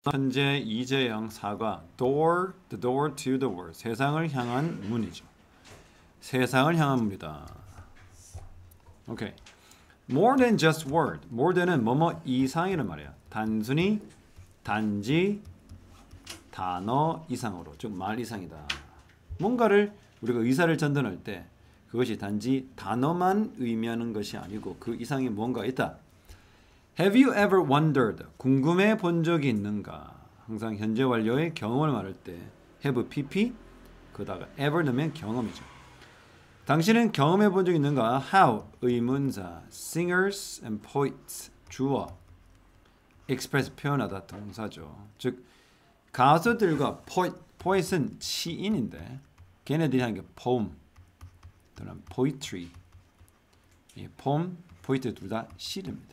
현재 이재영 사과 door, the door to the world. 세상을 향한 문이죠. 세상을 향한 문이다. 오케이. More than just word. more than은 뭐뭐 이상이란 말이야. 단순히 단지 단어 이상으로, 즉 말 이상이다. 뭔가를 우리가 의사를 전달할 때 그것이 단지 단어만 의미하는 것이 아니고 그 이상의 뭔가 있다. Have you ever wondered? 궁금해 본 적이 있는가? 항상 현재 완료의 경험을 말할 때 have pp 그다가 ever 넣으면 경험이죠. 당신은 경험해 본 적이 있는가? How 의문사 singers and poets 주어 express 표현하다 동사죠. 즉 가수들과 poet은 시인인데 걔네들이 하는 게 poem 또는 poetry. poem, poetry 둘 다 시입니다.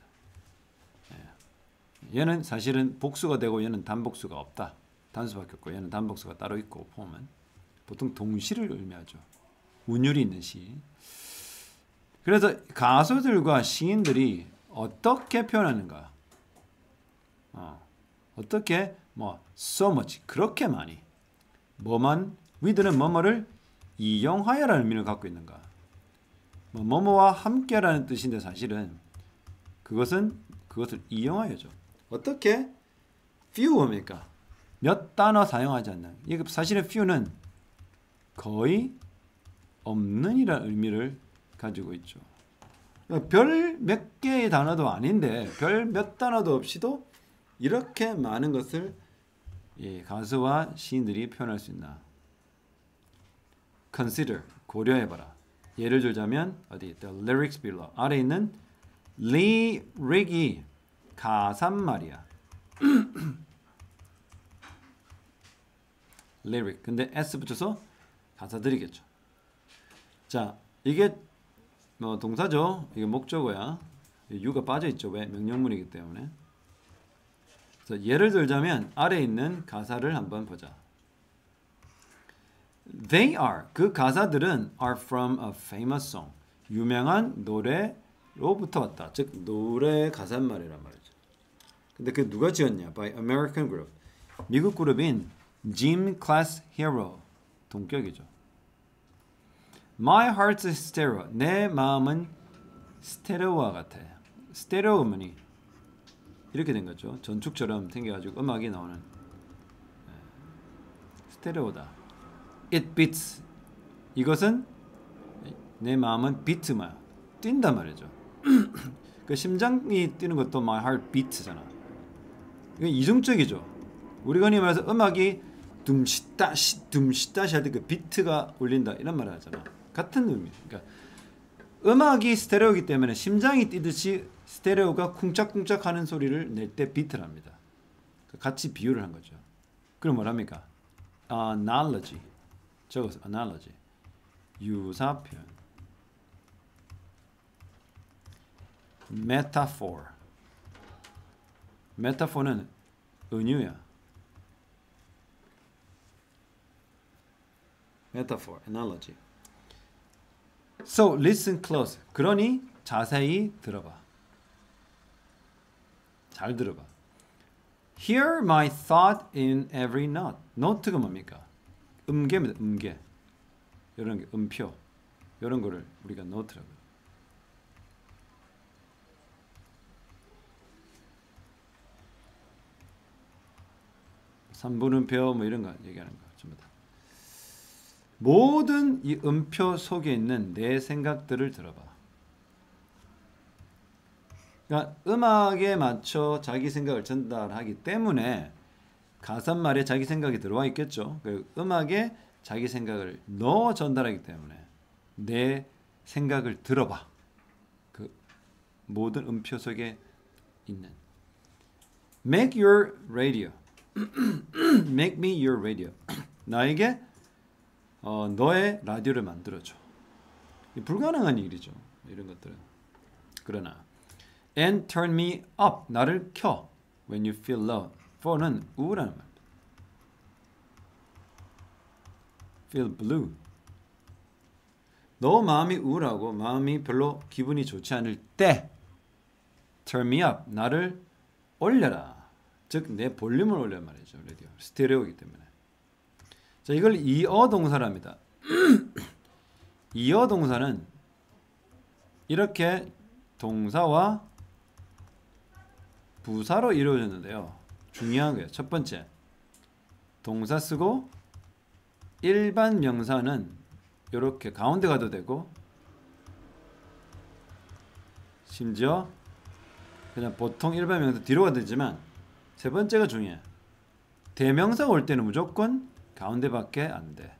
얘는 사실은 복수가 되고 얘는 단복수가 없다. 단수밖에 없고 얘는 단복수가 따로 있고 poem은 보통 동시를 의미하죠. 운율이 있는 시. 그래서 가수들과 시인들이 어떻게 표현하는가? 어떻게 so much 그렇게 많이 뭐만 with는 뭐뭐를 이용하여라는 의미를 갖고 있는가? 뭐뭐와 함께라는 뜻인데 사실은 그것은 그것을 이용하여죠. 어떻게? few 뭡니까? 몇 단어 사용하지 않는. 이게 사실은 few는 거의 없는 이라는 의미를 가지고 있죠. 별 몇 개의 단어도 아닌데 별 몇 단어도 없이도 이렇게 많은 것을 가수와 시인들이 표현할 수 있나. consider, 고려해봐라. 예를 들자면 어디 the lyrics below 아래 있는 lyrics이 가사말이야. lyric 근데 s 붙여서 가사들이겠죠. 자 이게 동사죠. 이게 목적어야. 유가 빠져 있죠. 왜? 명령문이기 때문에. 그래서 예를 들자면 아래 있는 가사를 한번 보자. They are 그 가사들은 are from a famous song 유명한 노래로부터 왔다. 즉 노래 가사말이란 말이죠. 근데 그 누가 지었냐? By American group 미국 그룹인 Gym Class Hero 동격이죠. My heart's stereo 내 마음은 스테레오와 같아. 스테레오 음이 이렇게 된 거죠. 전축처럼 생겨가지고 음악이 나오는 스테레오다. It beats 이것은 내 마음은 비트만 뛴단 말이죠. 그 심장이 뛰는 것도 my heart beats잖아. 이게 이중적이죠. 우리가 흔히 말해서 음악이 둠시다시 할 때 그 비트가 울린다 이런 말을 하잖아. 같은 의미. 그러니까 음악이 스테레오이기 때문에 심장이 뛰듯이 스테레오가 쿵짝쿵짝하는 소리를 낼 때 비트랍니다. 같이 비유를 한 거죠. 그럼 뭐랍니까? analogy. 적어서 analogy. 유사 표현. metaphor. metaphor는 은유야. metaphor, analogy. So listen close. 그러니 자세히 들어봐. 잘 들어봐. Hear my thought in every note. 노트가 뭡니까? 음계입니다. 음계. 이런 게 음표. 이런 거를 우리가 노트라고. 3분음표 뭐 이런 거 얘기하는 거 전부 다. 모든 이 음표 속에 있는 내 생각들을 들어봐. 그러니까 음악에 맞춰 자기 생각을 전달하기 때문에 가사말에 자기 생각이 들어와 있겠죠. 음악에 자기 생각을 넣어 전달하기 때문에 내 생각을 들어봐. 그 모든 음표 속에 있는 Make your radio. Make me your radio. 나에게 너의 라디오를 만들어줘. 불가능한 일이죠. 이런 것들은. 그러나 And turn me up. 나를 켜. When you feel low. for는 우울한 말. Feel blue. 너 마음이 우울하고 마음이 별로 기분이 좋지 않을 때 Turn me up. 나를 올려라. 즉 즉 내 볼륨을 올려 말이죠. 라디오 스테레오이기 때문에. 자, 이걸 이어 동사랍니다. 이어 동사는 이렇게 동사와 부사로 이루어졌는데요. 중요한 거예요. 첫 번째, 동사 쓰고 일반 명사는 이렇게 가운데 가도 되고, 심지어 그냥 보통 일반 명사 뒤로 가도 되지만, 세 번째가 중요해. 대명사가 올 때는 무조건 가운데밖에 안 돼.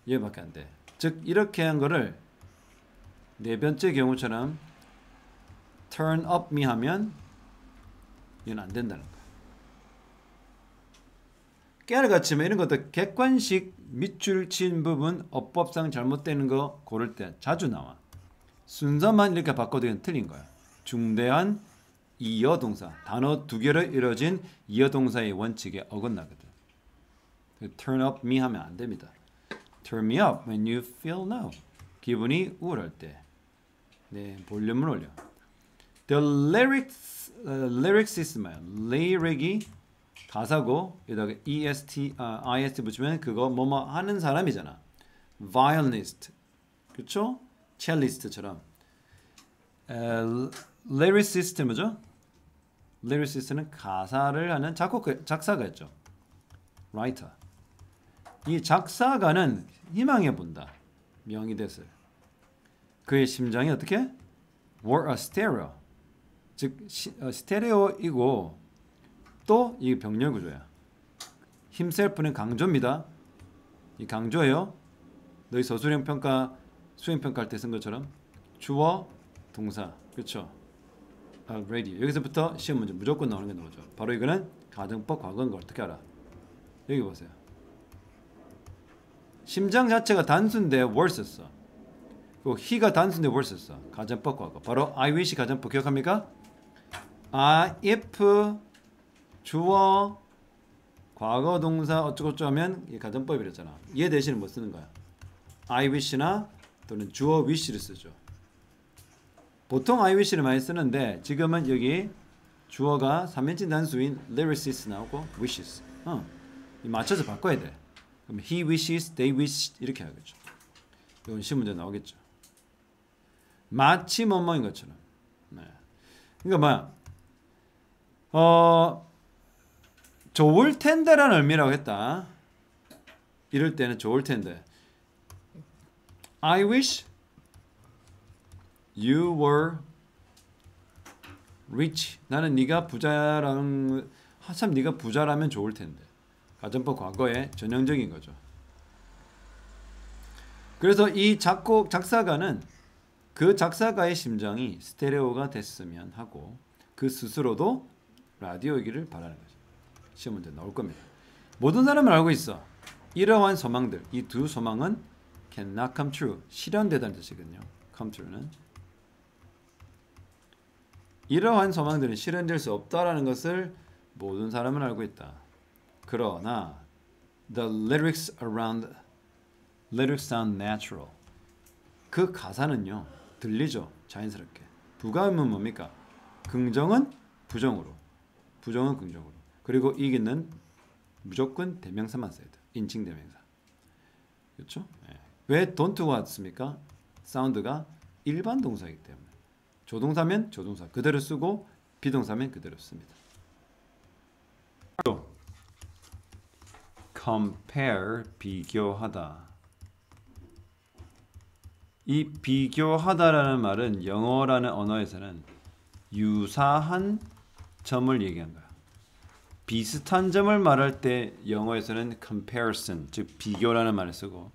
얘밖에 안 돼. 즉 이렇게 한 거를 네 번째 경우처럼 turn up me 하면 이건 안 된다는 거야. 깨알같이 이런 것도 객관식 밑줄 친 부분 어법상 잘못되는 거 고를 때 자주 나와. 순서만 이렇게 바꿔도 이건 틀린 거야. 중대한 이어 동사, 단어 두 개로 이루어진 이어 동사의 원칙에 어긋나거든. turn up me 하면 안 됩니다. Turn me up when you feel low. 기분이 우울할 때. 네, 볼륨을 올려. The lyrics is 뭐야? lyric이 가사고 여기다가 ist 붙이면 그거 뭐뭐 하는 사람이잖아. violinist, 그렇죠? cellist처럼. lyricist 뭐죠? lyricist는 가사를 하는 작사가였죠. writer. 이 작사가는 희망해 본다. 명의대설. 그의 심장이 어떻게? were a stereo. 즉 스테레오이고 또 이 병렬 구조야. himself는 강조입니다. 이 강조예요. 너희 서술형 평가, 수행 평가할 때 쓴 것처럼 주어, 동사, 그렇죠? ready. 여기서부터 시험 문제 무조건 나오는 게 나오죠. 바로 이거는 가정법 과거인 걸 어떻게 알아? 여기 보세요. 심장 자체가 단수인데 were 썼어. 그리고 he가 단수인데 were 썼어. 가정법 과거. 바로 I wish 가정법 기억합니까? if 주어 과거 동사 어쩌고저쩌고 하면 이 가정법이랬잖아. 얘 대신에 뭐 쓰는 거야? I wish나 또는 주어 wish를 쓰죠. 보통 I wish를 많이 쓰는데 지금은 여기 주어가 3인칭 단수인 lyricist 나오고 wishes. 맞춰서 바꿔야 돼. 그럼 he wishes, they wish 이렇게 하겠죠. 이건 시험 문제 나오겠죠. 마치 뭐뭐인 것처럼. 네. 그러니까 뭐야? 좋을 텐데라는 의미라고 했다. 이럴 때는 좋을 텐데. I wish you were rich. 나는 네가 부자라는 참 네가 부자라면 좋을 텐데. 가정법 과거의 전형적인 거죠. 그래서 이 작사가는 그 작사가의 심장이 스테레오가 됐으면 하고 그 스스로도 라디오이기를 바라는 거죠. 시험 문제 나올 겁니다. 모든 사람은 알고 있어. 이러한 소망들, 이 두 소망은 cannot come true. 실현되다는 뜻이거든요. come true는. 이러한 소망들은 실현될 수 없다라는 것을 모든 사람은 알고 있다. 그러나 the lyrics sound natural. 그 가사는요. 들리죠. 자연스럽게. 부가음은 뭡니까? 긍정은 부정으로. 부정은 긍정으로. 그리고 이기는 무조건 대명사만 써야 돼. 인칭 대명사. 그렇죠? 네. 왜 don't가 왔습니까? 사운드가 일반 동사이기 때문에. 조동사면 조동사 그대로 쓰고 비동사면 그대로 씁니다. compare 비교하다. 이 비교하다라는 말은 영어라는 언어에서는 유사한 점을 얘기한 거야. 비슷한 점을 말할 때 영어에서는 comparison, 즉 비교라는 말을 쓰고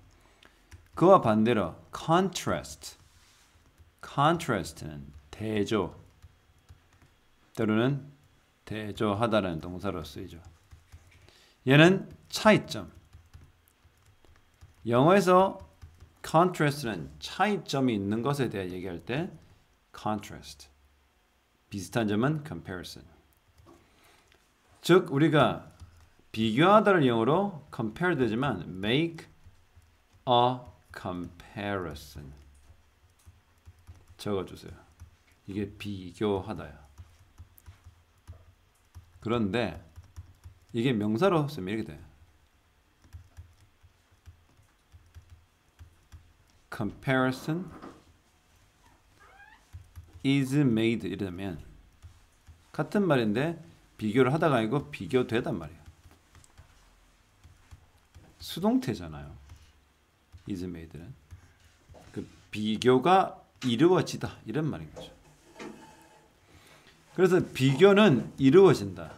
그와 반대로 contrast는 대조 때로는 대조하다라는 동사로 쓰이죠. 얘는 차이점. 영어에서 contrast는 차이점이 있는 것에 대해 얘기할 때 contrast. 비슷한 점은 comparison. 즉 우리가 비교하다를 영어로 compare 되지만 make a comparison 적어주세요. 이게 비교하다야. 그런데 이게 명사로 쓰면 이렇게 돼. Comparison is made 이러면 같은 말인데 비교를 하다가 아니고 비교되단 말이야. 수동태잖아요. is made는 그 비교가 이루어지다 이런 말인 거죠. 그래서 비교는 이루어진다.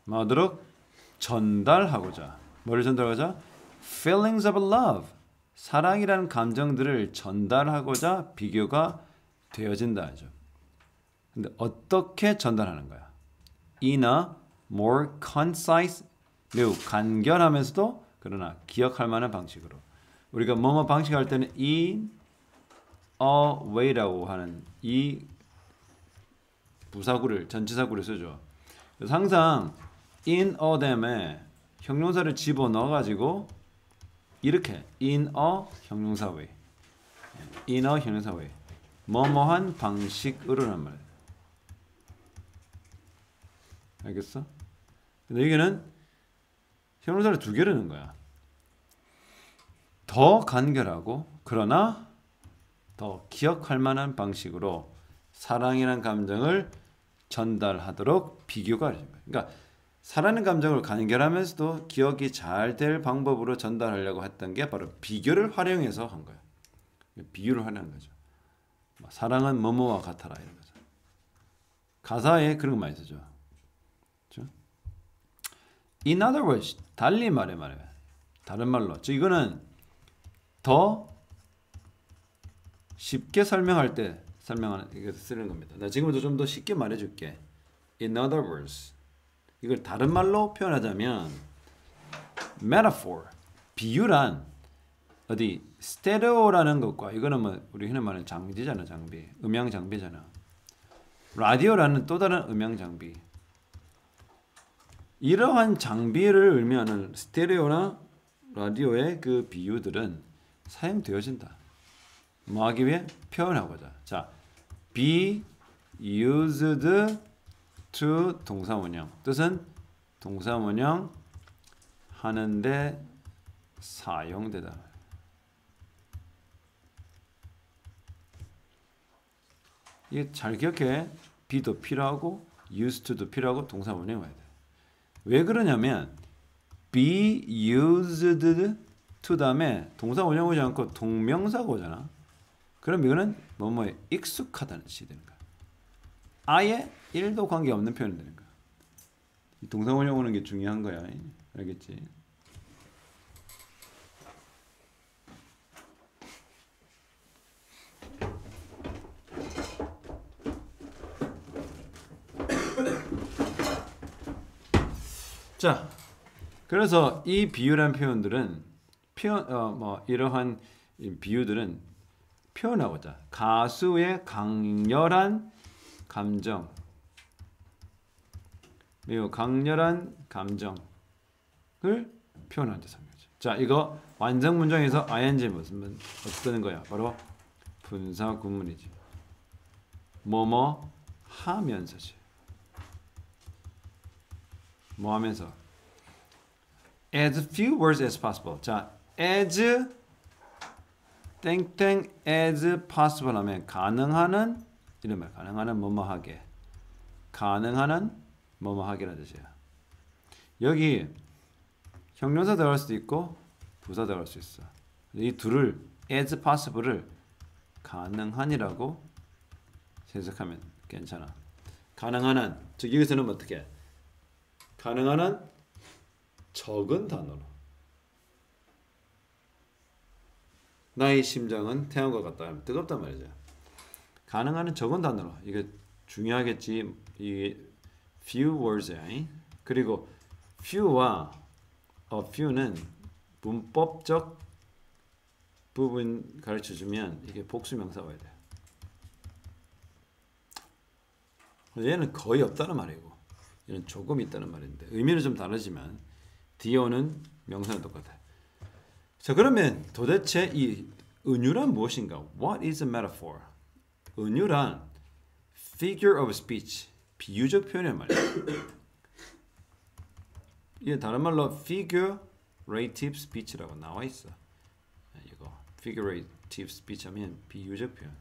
뭐하도록 전달하고자 뭐를 전달하고자 feelings of love 사랑이라는 감정들을 전달하고자 비교가 되어진다 하죠. 근데 어떻게 전달하는 거야? In a more concise 매우 간결하면서도 그러나 기억할 만한 방식으로 우리가 뭐뭐 방식할 때는 in a way라고 하는 이 부사구를 전치사구를 쓰죠. 그래서 항상 in a 다음에 형용사를 집어넣어 가지고 이렇게 in a 형용사 way in a 형용사 way 뭐뭐한 방식으로란 말이에요. 알겠어? 근데 여기는 형용사를 두 개를 넣는 거야. 더 간결하고 그러나 더 기억할 만한 방식으로 사랑이라는 감정을 전달하도록 비교가 되는 거야. 그러니까 사랑하는 감정을 간결하면서도 기억이 잘 될 방법으로 전달하려고 했던 게 바로 비교를 활용해서 한 거야. 비유를 하는 거죠. 사랑은 뭐뭐와 같아라 이런 거죠. 가사에 그런 거 많이 쓰죠. 그렇죠? In other words, 달리 말해. 다른 말로. 즉 이거는 더 쉽게 설명할 때 설명하는 이거 쓰는 겁니다. 나 지금부터 좀 더 쉽게 말해줄게. In other words, 이걸 다른 말로 표현하자면 metaphor, 비유란 어디 스테레오라는 것과 이거는 뭐 우리 흔히 말하는 장비잖아, 장비, 음향 장비잖아. 라디오라는 또 다른 음향 장비. 이러한 장비를 의미하는 스테레오나 라디오의 그 비유들은 사용되어진다. 뭐 하기 위해? 표현하고자. 자, be used to 동사원형. 뜻은 동사원형 하는데 사용되다. 이게 잘 기억해. be도 필요하고 used to도 필요하고 동사원형이 와야 돼. 왜 그러냐면 be used to 다음에 동사원형 오지 않고 동명사가 오잖아. 그럼 이거는 뭐뭐에 익숙하다는 뜻이 되는 거야. 아예 1도 관계없는 표현이 되는 거야. 이 동사원형 오는 게 중요한 거야. 알겠지? 자, 그래서 이 비유란 표현들은 이러한 비유들은 표현하고자 가수의 강렬한 감정, 매우 강렬한 감정을 표현하는 데 사용하죠. 자, 이거 완성 문장에서 ing 무슨 어떤 거야? 바로 분사 구문이지. 뭐뭐 하면서지. 뭐 하면서? As few words as possible. 자, as 땡땡 as possible 하면 가능하는 이런 말. 가능하는 뭐뭐 하게. 가능하는 뭐뭐 하게라는 뜻이야. 여기 형용사 들어갈 수도 있고 부사 들어갈 수 있어. 이 둘을 as possible을 가능한이라고 해석하면 괜찮아. 가능한 즉 여기서는 어떻게? 가능한 한 적은 단어로. 나의 심장은 태양과 같다 하면 뜨겁단 말이죠. 가능한 한 적은 단어로. 이게 중요하겠지. 이 few words야. 그리고 few와 a few는 문법적 부분 가르쳐주면 이게 복수명사 와야 돼. 얘는 거의 없다는 말이고 얘는 조금 있다는 말인데 의미는 좀 다르지만 디오는 명사는 똑같아. 자, 그러면 도대체 이 은유란 무엇인가? What is a metaphor? 은유란 figure of speech, 비유적 표현이란 말이야. 이게 다른 말로 figurative speech라고 나와 있어. 이거 figurative speech 하면 비유적 표현.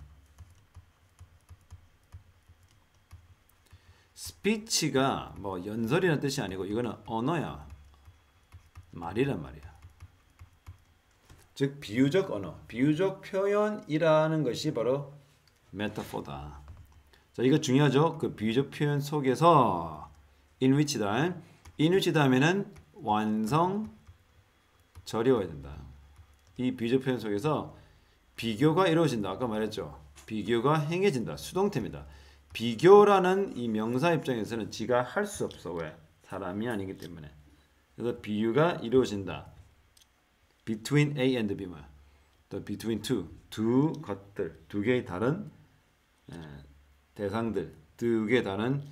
speech가 뭐 연설이라는 뜻이 아니고 이거는 언어야. 말이란 말이야. 즉 비유적 언어, 비유적 표현이라는 것이 바로 메타포다. 자, 이거 중요하죠. 그 비유적 표현 속에서 in which 다음에는 완성 절이 와야 된다. 이 비유적 표현 속에서 비교가 이루어진다. 아까 말했죠. 비교가 행해진다. 수동태입니다. 비교라는 이 명사 입장에서는 지가 할 수 없어. 왜? 사람이 아니기 때문에. 그래서 비유가 이루어진다. between A and B 뭐야? 또 between 두 것들, 두 개의 다른 대상들, 두 개의 다른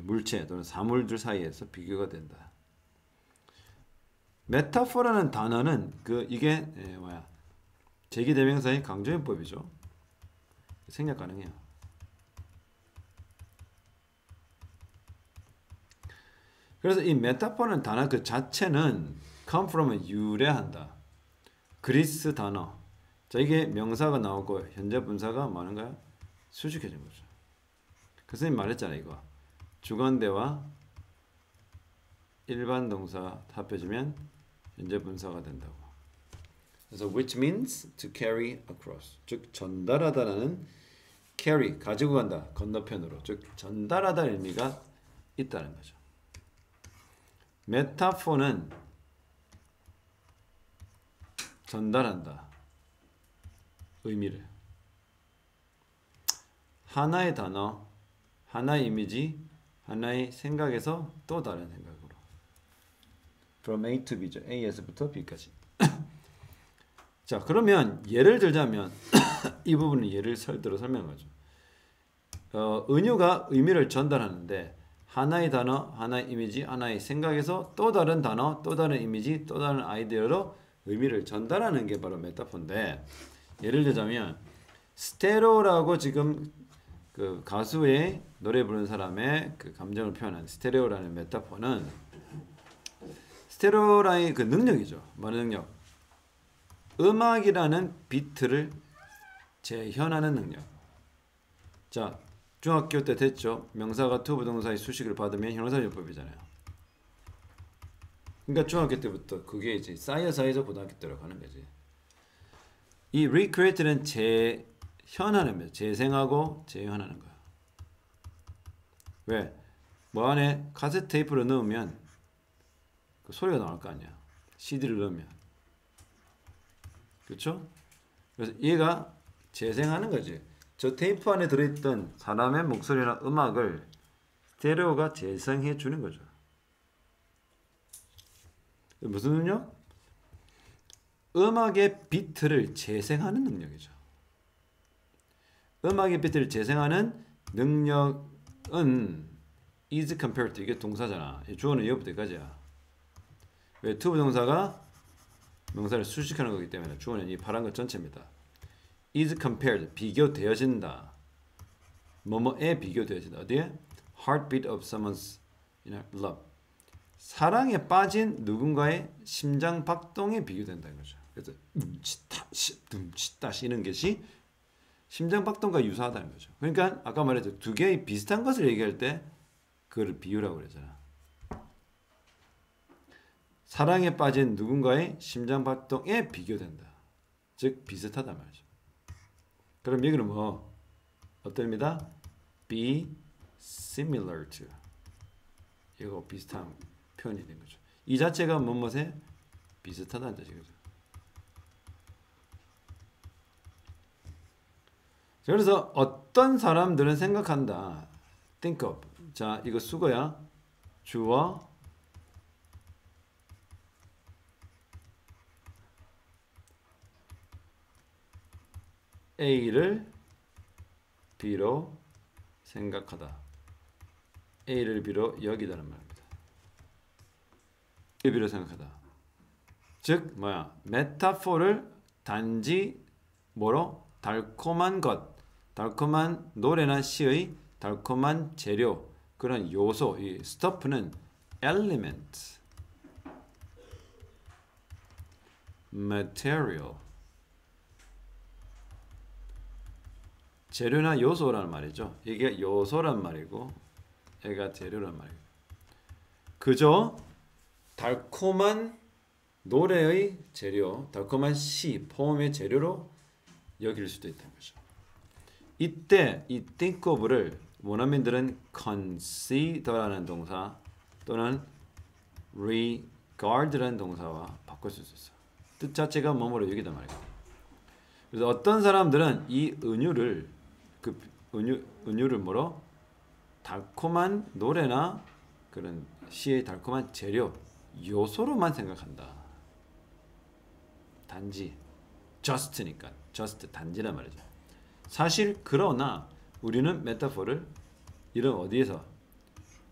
물체 또는 사물들 사이에서 비교가 된다. 메타포라는 단어는 이게 뭐야? 제기대명사의 강조연법이죠. 생략 가능해요. 그래서 이 메타포는 단어 그 자체는 come from은 유래한다. 그리스 단어. 자, 이게 명사가 나오고 현재 분사가 뭐하는가요? 수식해진 거죠. 그 선생님 말했잖아요. 이거 주관대와 일반 동사 합해주면 현재 분사가 된다고. 그래서 which means to carry across. 즉 전달하다라는 carry 가지고 간다. 건너편으로. 즉 전달하다는 의미가 있다는 거죠. 메타포는 전달한다. 의미를. 하나의 단어, 하나의 이미지, 하나의 생각에서 또 다른 생각으로. From A to B죠. A에서부터 B까지. 자, 그러면 예를 들자면 이 부분은 예를 들어 설명하죠. 은유가 의미를 전달하는데 하나의 단어, 하나의 이미지, 하나의 생각에서 또 다른 단어, 또 다른 이미지, 또 다른 아이디어로 의미를 전달하는 게 바로 메타포인데, 예를 들자면 스테레오라고 지금 그 가수의 노래 부르는 사람의 그 감정을 표현한 스테레오라는 메타포는 스테레오라의 그 능력이죠. 뭐는 능력? 음악이라는 비트를 재현하는 능력. 자, 중학교 때 됐죠. 명사가 to 부동사의 수식을 받으면 형용사용법이잖아요. 그러니까 중학교 때부터 그게 이제 쌓여서 고등학교 때로 가는 거지. 이 recreate는 재현하는 거예요. 재생하고 재현하는 거야. 왜? 뭐 안에 카세트 테이프를 넣으면 그 소리가 나올 거 아니야. CD를 넣으면. 그렇죠? 그래서 얘가 재생하는 거지. 저 테이프 안에 들어있던 사람의 목소리나 음악을 스테레오가 재생해 주는 거죠. 무슨 능력? 음악의 비트를 재생하는 능력이죠. 음악의 비트를 재생하는 능력은 is compared to, 이게 동사잖아. 주어는 이어부터 여기까지야. 왜? to 부동사가 명사를 수식하는 거기 때문에 주어는 이 파란 것 전체입니다. is compared, 비교되어진다. 뭐뭐에 비교되어진다. 어디에? heartbeat of someone's love. 사랑에 빠진 누군가의 심장 박동에 비교된다는 거죠. 그래서 둠치다 쉬는 것이 심장 박동과 유사하다는 거죠. 그러니까 아까 말했죠. 두 개의 비슷한 것을 얘기할 때 그걸 비유라고 그러잖아. 사랑에 빠진 누군가의 심장 박동에 비교된다. 즉 비슷하단 말이죠. 그럼 여기는 뭐 어떻습니다? Be similar to. 이거 비슷한 표현이 된 거죠. 이 자체가 뭐뭐에 비슷하다는 뜻이거죠. 그래서 어떤 사람들은 생각한다. Think of. 자, 이거 수거야. 주어 A를 B로 생각하다. A를 B로 여기다는 말입니다. B로 생각하다. 즉 뭐야? 메타포를 단지 뭐로? 달콤한 것, 달콤한 노래나 시의 달콤한 재료, 그런 요소, 이 스토프는 element, material. 재료나 요소라는 말이죠. 이게 요소란 말이고 얘가 재료란 말이에요. 그저 달콤한 노래의 재료, 달콤한 시, 포음의 재료로 여길 수도 있다는 거죠. 이때 이 think of를 원어민들은 consider라는 동사 또는 regard라는 동사와 바꿀 수 있어요. 뜻 자체가 뭐뭐로 여기다 말이에요. 그래서 어떤 사람들은 이 은유를 은유를 뭐로 달콤한 노래나 그런 시의 달콤한 재료 요소로만 생각한다. 단지 just니까 just 단지란 말이죠. 사실 그러나 우리는 메타포를 이런 어디에서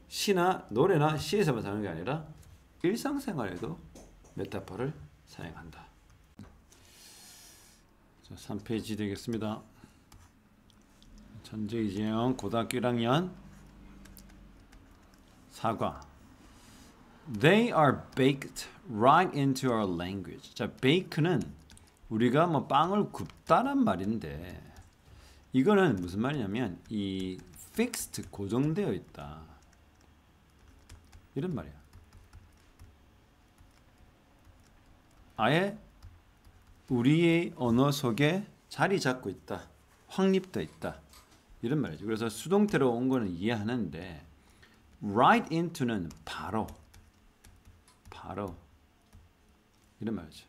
시나 노래나 시에서만 사는 게 아니라 일상생활에도 메타포를 사용한다. 자, 3페이지 되겠습니다. 전제 이재영 고등학교 1학년 사과. They are baked right into our language. 자, bake는 우리가 뭐 빵을 굽다란 말인데 이거는 무슨 말이냐면 이 fixed 고정되어 있다. 이런 말이야. 아예 우리의 언어 속에 자리 잡고 있다. 확립되어 있다. 이런 말이죠. 그래서 수동태로 온 거는 이해하는데 right into는 바로 이런 말이죠.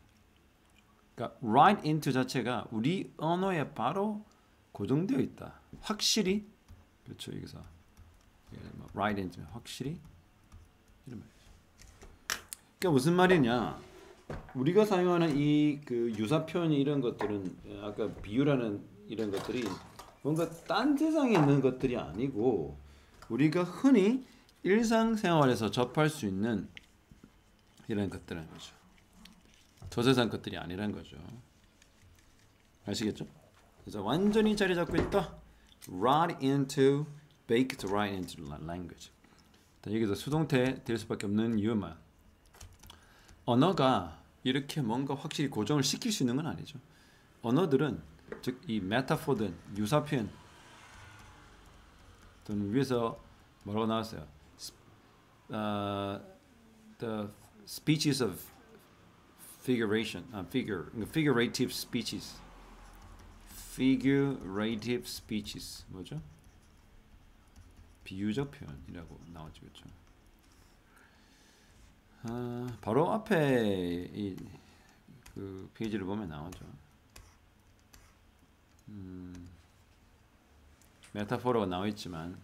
그러니까 right into 자체가 우리 언어에 바로 고정되어 있다. 확실히 그렇죠. 여기서 right into 확실히 이런 말이죠. 그러니까 무슨 말이냐? 우리가 사용하는 이 그 유사 표현 이런 것들은 아까 비유라는 이런 것들이 뭔가 딴 세상에 있는 것들이 아니고 우리가 흔히 일상생활에서 접할 수 있는 이런 것들인 거죠. 저 세상 것들이 아니란 거죠. 아시겠죠? 그래서 완전히 자리 잡고 있다. Right into, baked right into language. 여기서 수동태 될 수밖에 없는 이유만. 언어가 이렇게 뭔가 확실히 고정을 시킬 수 있는 건 아니죠. 언어들은 즉 이 메타포든 유사 표현 또는 위에서 뭐라고 나왔어요? The species of figuration, figurative species. figurative species 뭐죠? 비유적 표현이라고 나오죠, 그렇죠? 바로 앞에 이 그 페이지를 보면 나오죠. 메타포라고 나와 있지만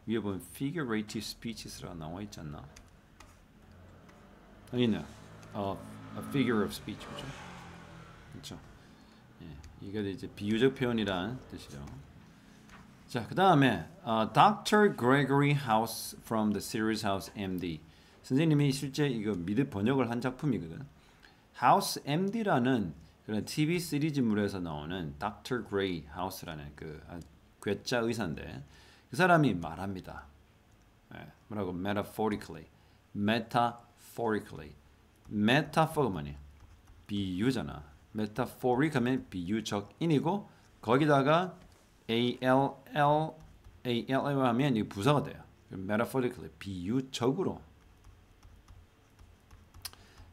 위에 보면 figurative species라고 나와 있지 않나? 아니네. A figure of speech 그렇죠? 그렇죠. 예, 이게 이제 비유적 표현이란 뜻이죠. 자, 그 다음에 Dr. Gregory House from the series House MD. 선생님이 실제 이거 미드 번역을 한 작품이거든. House MD라는 그런 TV 시리즈물에서 나오는 Dr. Gray House라는 그 괴짜 의사인데 그 사람이 말합니다. 네, 뭐라고? Metaphorically. Metaphor가 뭐니? 비유잖아. Metaphoric 하면 비유적인이고 거기다가 ALL 하면 이 부사가 돼요. Metaphorically 비유적으로.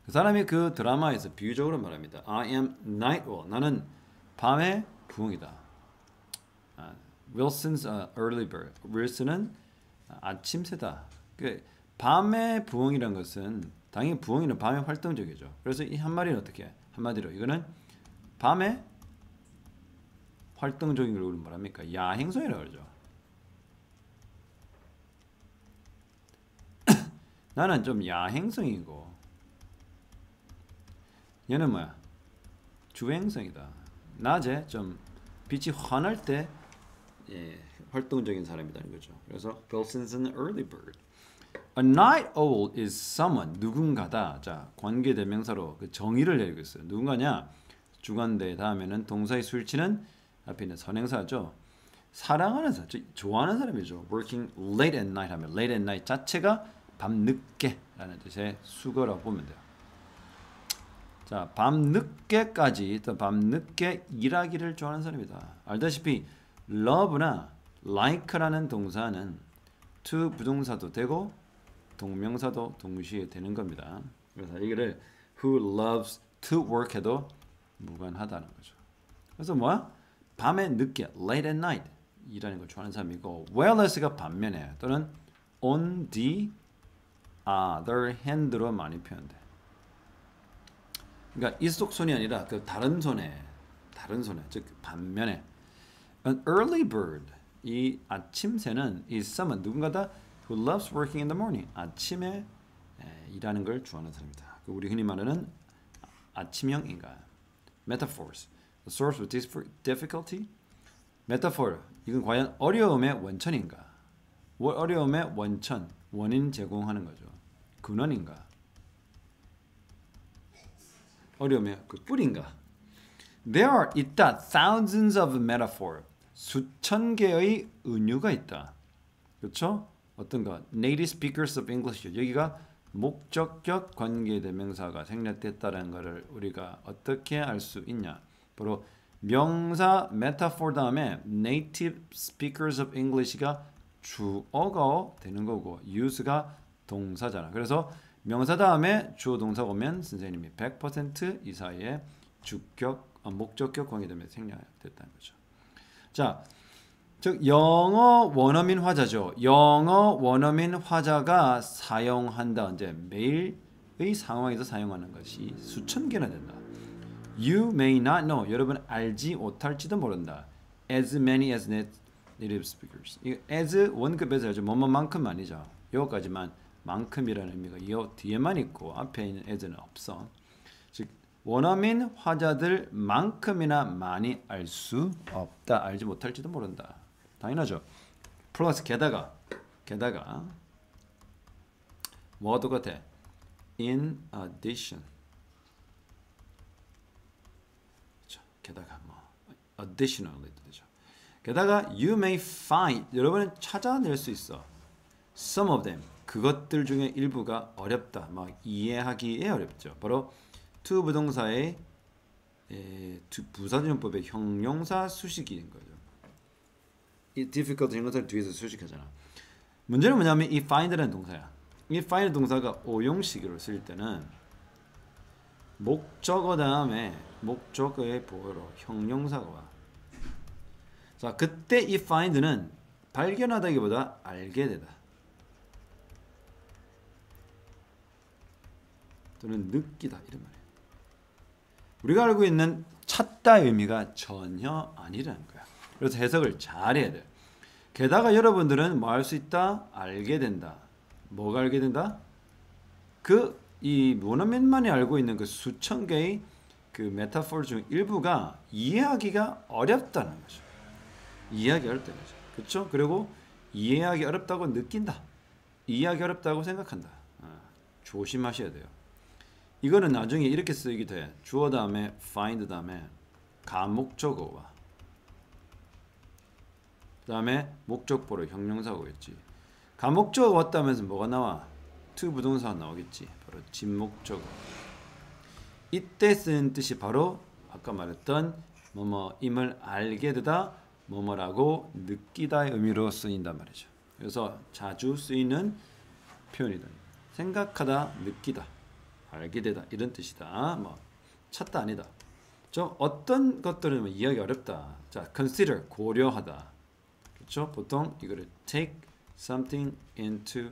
그 사람이 그 드라마에서 비유적으로 말합니다. I am night owl. 나는 밤의 부흥이다. Wilson's early bird. 윌슨은 아침새다. 그 밤의 부흥이란 것은 당연히 부흥이는 밤에 활동적이죠. 그래서 이 한마디는 어떻게 해? 한마디로 이거는 밤에 활동적인 걸 우리 뭐랍니까? 야행성이라고 그러죠. 나는 좀 야행성이고 얘는 뭐야? 주행성이다. 낮에 좀 빛이 환할 때 활동적인 사람이라는 거죠. 그래서 Wilson's an early bird. A night owl is someone 누군가다. 자, 관계 대명사로 그 정의를 내리고 있어요. 누군가냐? 주관대 다음에는 동사의 수일치는 앞에 있는 선행사죠. 사랑하는 사람, 좋아하는 사람이죠. Working late at night 하면 late at night 자체가 밤늦게라는 뜻의 수거라고 보면 돼요. 자, 밤늦게까지 또 밤늦게 일하기를 좋아하는 사람이다. 알다시피 love나 like라는 동사는 to 부동사도 되고 동명사도 동시에 되는 겁니다. 그래서 이거를 who loves to work 해도 무관하다는 거죠. 그래서 뭐야? 밤에 늦게 late at night 일하는 걸 좋아하는 사람이고 whereas가 반면에 또는 on the other hand로 많이 표현돼. 그러니까 이쪽 손이 아니라 그 다른 손에 즉 반면에 an early bird 이 아침새는 is someone 누군가다 who loves working in the morning 아침에 일하는 걸 좋아하는 사람이다. 우리 흔히 말하는 아침형 인간. Metaphors. The source of difficulty. Metaphor. 이건 과연 어려움의 원천인가? 어려움의 원인 제공하는 거죠. 근원인가? 어려움의 그 뿌리인가? There are 있다. Thousands of metaphor. 수천 개의 은유가 있다. 그렇죠? 어떤 거? Native speakers of English. 여기가 목적격 관계대명사가 생략됐다는 것을 우리가 어떻게 알 수 있냐? 바로 명사 metaphor 다음에 native speakers of English가 주어가 되는 거고 use가 동사잖아. 그래서 명사 다음에 주어 동사가 오면 선생님이 100% 이 사이에 목적격 관계대명사 생략됐다는 거죠. 자, 즉 영어 원어민 화자죠. 영어 원어민 화자가 사용한다. 이제 매일의 상황에서 사용하는 것이 수천 개나 된다. You may not know. 여러분 알지 못할지도 모른다. As many as native speakers. 이 as 원급에서 아주 뭐뭐만큼 아니죠. 여기까지만 만큼이라는 의미가 이 뒤에만 있고 앞에 있는 as는 없어. 즉 원어민 화자들만큼이나 많이 알 수 없다. 알지 못할지도 모른다. 당연하죠. 플러스 게다가 뭐가 똑같아? In addition. 그렇죠. 게다가 뭐 additionally 되죠. 게다가 you may find 여러분은 찾아낼 수 있어. Some of them 그것들 중에 일부가 어렵다. 막 이해하기에 어렵죠. 바로 to 부동사의 부사전용법의 형용사 수식인 거죠. 이 difficult 형용사를 뒤에서 수식하잖아. 문제는 뭐냐면 이 find라는 동사야. 이 find 동사가 오용식으로 쓸 때는 목적어 다음에 목적어의 보호로 형용사가 와. 자, 그때 이 find는 발견하다기보다 알게 되다. 또는 느끼다 이런 말이에요. 우리가 알고 있는 찾다의 의미가 전혀 아니라는 거야. 그래서 해석을 잘해야 돼. 게다가 여러분들은 뭐 할 수 있다? 알게 된다. 뭐가 알게 된다? 이 원어민만이 알고 있는 그 수천 개의 그 메타포 중 일부가 이해하기가 어렵다는 거죠. 이해하기 어렵다는 거죠. 그렇죠? 그리고 이해하기 어렵다고 느낀다. 이해하기 어렵다고 생각한다. 조심하셔야 돼요. 이거는 나중에 이렇게 쓰기도 해. 주어 다음에 find 다음에 가목적어와 그 다음에 목적보로 형용사가 오겠지. 가목적어 왔다면서 뭐가 나와? to 부동사가 나오겠지. 바로 진목적어. 이때 쓰는 뜻이 바로 아까 말했던 뭐뭐임을 알게 되다 뭐뭐라고 느끼다의 의미로 쓰인단 말이죠. 그래서 자주 쓰이는 표현이다. 생각하다, 느끼다, 알게 되다 이런 뜻이다. 뭐 찾다 아니다. 저 어떤 것들은 이해하기 어렵다. 자, consider 고려하다. 그렇죠? 보통 이거를 take something into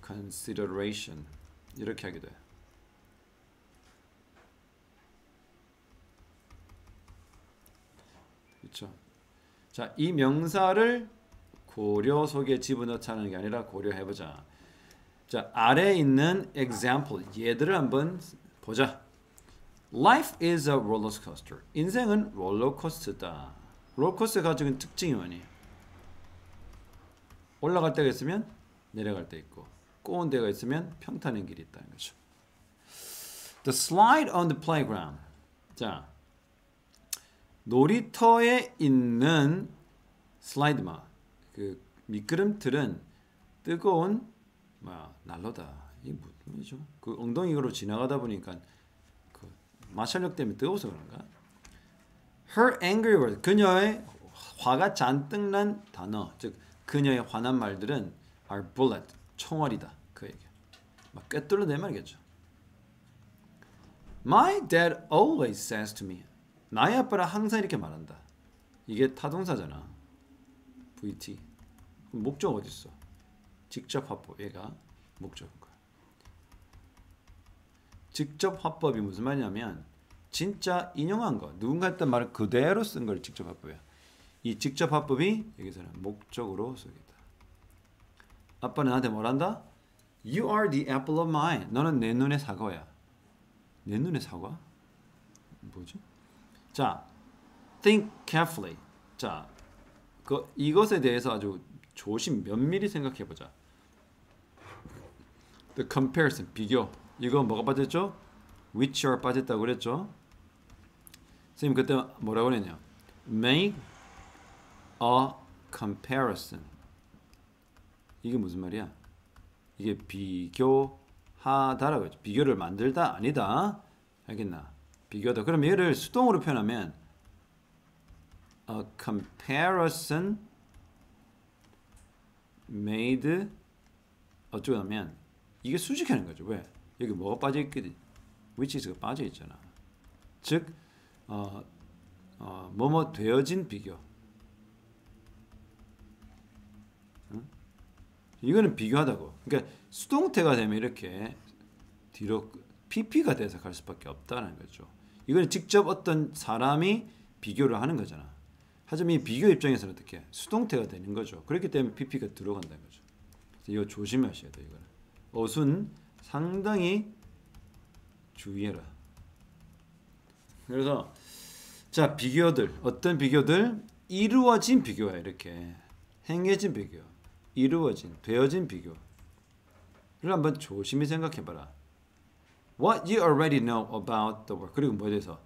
consideration 이렇게 하게 돼요. 그렇죠? 자, 이 명사를 고려 속에 집어넣자는 게 아니라 고려해보자. 자, 아래에 있는 example 예들을 한번 보자. Life is a roller coaster. 인생은 롤러코스터다. 롤러코스터가 가지고 있는 특징이 뭐니? 올라갈 때가 있으면 내려갈 때 있고 꼬운 데가 있으면 평탄한 길이 있다는 거죠. The slide on the playground. 자, 놀이터에 있는 슬라이드마 그 미끄럼틀은 뜨거운 난로다. 이게 뭐죠? 그 엉덩이로 지나가다 보니까 마찰력 때문에 뜨거워서 그런가? Her angry words. 그녀의 화가 잔뜩 난 단어, 즉 그녀의 화난 말들은 are bullet. 총알이다. 그에게. 막 꿰뚫어내 말이겠죠. My dad always says to me. 나의 아빠는 항상 이렇게 말한다. 이게 타동사잖아. VT. 그럼 목적 어디 있어? 직접 화법. 얘가 목적인 거야. 직접 화법이 무슨 말이냐면 진짜 인용한 거. 누군가 했던 말을 그대로 쓴 걸 직접 화법이야. 이 직접 화법이 여기서는 목적으로 쓰겠다. 아빠는 나한테 뭐란다? You are the apple of my eye. 너는 내 눈의 사과야. 내 눈의 사과? 뭐지? 자, think carefully. 자, 이것에 대해서 아주 조심 면밀히 생각해 보자. The comparison, 비교. 이거 뭐가 빠졌죠? Which are 빠졌다고 그랬죠? 선생님 그때 뭐라고 그랬냐? Make a comparison. 이게 무슨 말이야? 이게 비교하다라고 했죠. 비교를 만들다 아니다. 알겠나? 비교하다. 그럼 얘를 수동으로 표현하면 a comparison made 어쩌고 하면 이게 수직하는 거죠. 왜? 여기 뭐가 빠져 있거든. which가 빠져 있잖아. 즉 뭐뭐 되어진 비교. 응? 이거는 비교하다고. 그러니까 수동태가 되면 이렇게 뒤로 PP가 돼서 갈 수밖에 없다는 거죠. 이거는 직접 어떤 사람이 비교를 하는 거잖아. 하지만 이 비교 입장에서는 어떻게 수동태가 되는 거죠. 그렇기 때문에 PP가 들어간다는 거죠. 이거 조심하셔야 돼요. 이거는 어순 상당히 주의해라. 그래서 자 비교들 어떤 비교들 이루어진 비교야. 이렇게 행해진 비교, 이루어진 되어진 비교를 한번 조심히 생각해봐라. What you already know about the world. 그리고 뭐에 대해서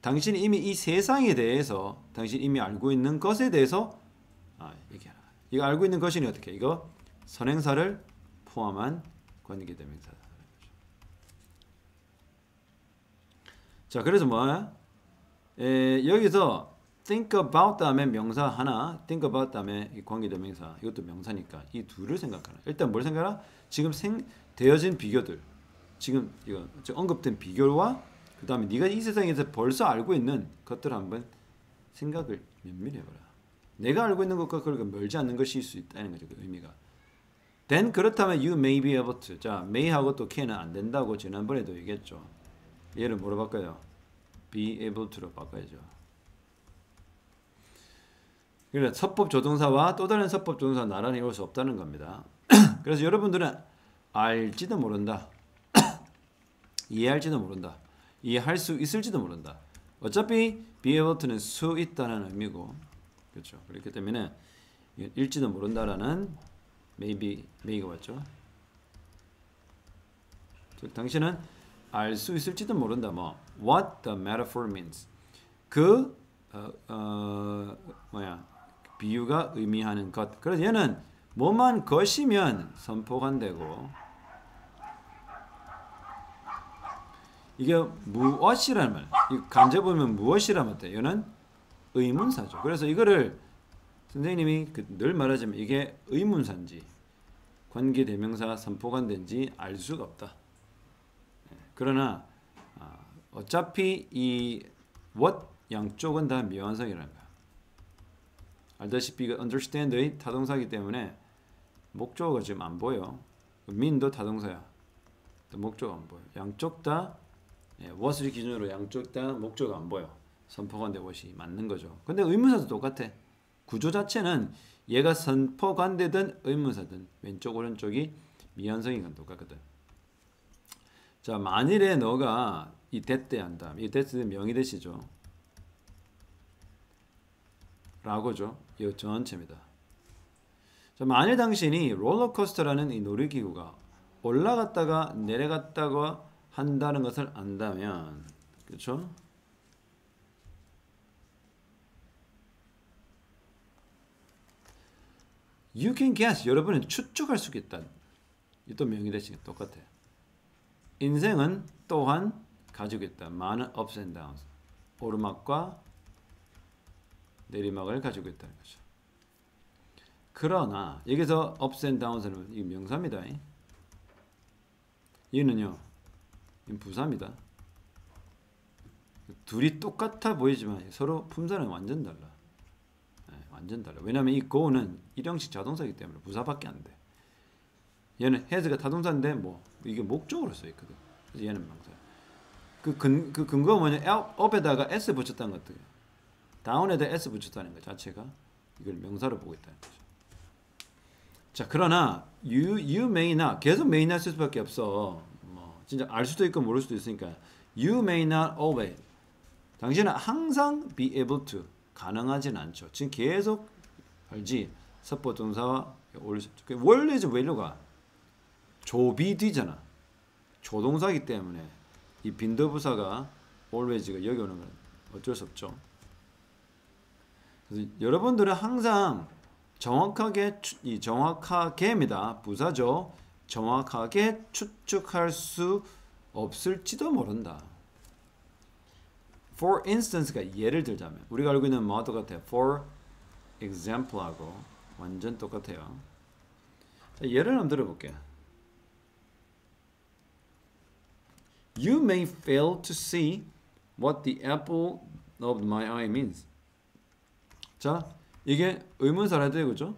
당신이 이미 이 세상에 대해서 당신이 이미 알고 있는 것에 대해서 얘기하라. 이거 알고 있는 것이 어떻게? 이거 선행사를 포함한 관계대명사다. 자, 그래서 뭐야? 여기서 think about 다음에 명사 하나, think about 다음에 이 관계대명사 이것도 명사니까 이 둘을 생각하라. 일단 뭘 생각하라? 지금 되어진 비교들, 지금 이거 언급된 비교와 그 다음에 네가 이 세상에서 벌써 알고 있는 것들을 한번 생각을 면밀히 해봐라. 내가 알고 있는 것과 그렇게 멀지 않는 것일 수 있다는 거죠. 그 의미가. Then 그렇다면 you may be able to. 자, may하고 또 can은 안 된다고 지난번에도 얘기했죠. 얘를 뭐로 바꿔요? be able to로 바꿔야죠. 그러니까 서법 조동사와 또 다른 서법 조동사 나란히 이룰 수 없다는 겁니다. 그래서 여러분들은 알지도 모른다. 이해할지도 모른다. 이해할 수 있을지도 모른다. 어차피 be able to는 수 있다는 의미고, 그렇죠. 그렇기 때문에 일지도 모른다라는 may가 왔죠. 즉 당신은 알 수 있을지도 모른다. 뭐 what the metaphor means. 그 비유가 의미하는 것. 그래서 얘는 뭐만 것이면 선포가 안 되고 이게 무엇이라는 말. 이 간접 보면 무엇이라면 어때? 얘는 의문사죠. 그래서 이거를 선생님이 늘 말하지만 이게 의문사인지 관계대명사 선포가 안 된지 알 수가 없다. 그러나 어차피 이 what 양쪽은 다 미완성이라는 거야. 알다시피 understand의 타동사이기 때문에 목적어가 지금 안 보여. mean도 타동사야. 또 목적어 안 보여. 양쪽 다 what을 기준으로 양쪽 다 목적어 안 보여. 선포가 안 된 것이 맞는 거죠. 근데 의문사도 똑같아. 구조 자체는 얘가 선포관대든 의문사든 왼쪽 오른쪽이 미완성인 건 똑같거든. 자, 만일에 너가 이 that 한다. 이 that는 명의대시죠. 라고죠. 이 전체입니다. 자, 만일 당신이 롤러코스터라는 이 놀이기구가 올라갔다가 내려갔다가 한다는 것을 안다면, 그렇죠? You can guess. 여러분은 추측할 수 있다. 이 또 명의대칭이 똑같아. 인생은 또한 가지고 있다. 많은 ups and downs. 오르막과 내리막을 가지고 있다는 거죠. 그러나 여기서 ups and downs는 이 명사입니다. 이는요. 부사입니다. 둘이 똑같아 보이지만 서로 품사는 완전 달라. 네, 완전 달라. 왜냐하면 이 go는 일형식 자동사이기 때문에 부사밖에 안 돼. 얘는 has가 타동사인데 뭐 이게 목적으로 써 있거든. 그래서 얘는 명사. 그 근거가 뭐냐? up에다가 s 붙였다는 것들. down에다 s 붙였다는 것 자체가 이걸 명사로 보고 있다는 거죠. 자, 그러나 you may not 계속 may not 쓸 수밖에 없어. 뭐 진짜 알 수도 있고 모를 수도 있으니까 you may not always. 당신은 항상 be able to 가능하진 않죠. 지금 계속 알지? 서포 동사와 올릴 수 없죠. 원래 이제 왜료가 조비뒤잖아. 조동사기 때문에 이 빈도부사가 always가 여기 오는 건 어쩔 수 없죠. 그래서 여러분들은 항상 정확하게입니다. 부사죠. 정확하게 추측할 수 없을지도 모른다. For instance가 예를 들자면 우리가 알고 있는 뭐와 똑같아요? For example하고 완전 똑같아요. 자, 예를 한번 들어볼게요. You may fail to see what the apple of my eye means. 자, 이게 의문사라 돼요, 그죠?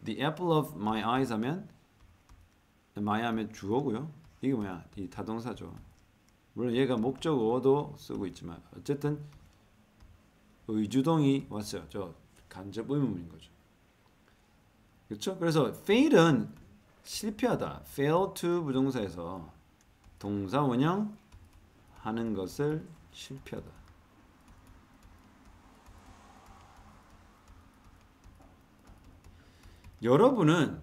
The apple of my eyes 하면 my 하면 주어고요. 이게 뭐야? 이 타동사죠. 물론 얘가 목적어도 쓰고 있지만 어쨌든 의주동이 왔어요. 저 간접 의문문인 거죠. 그렇죠? 그래서 fail은 실패하다. fail to 부동사에서 동사 원형 하는 것을 실패하다. 여러분은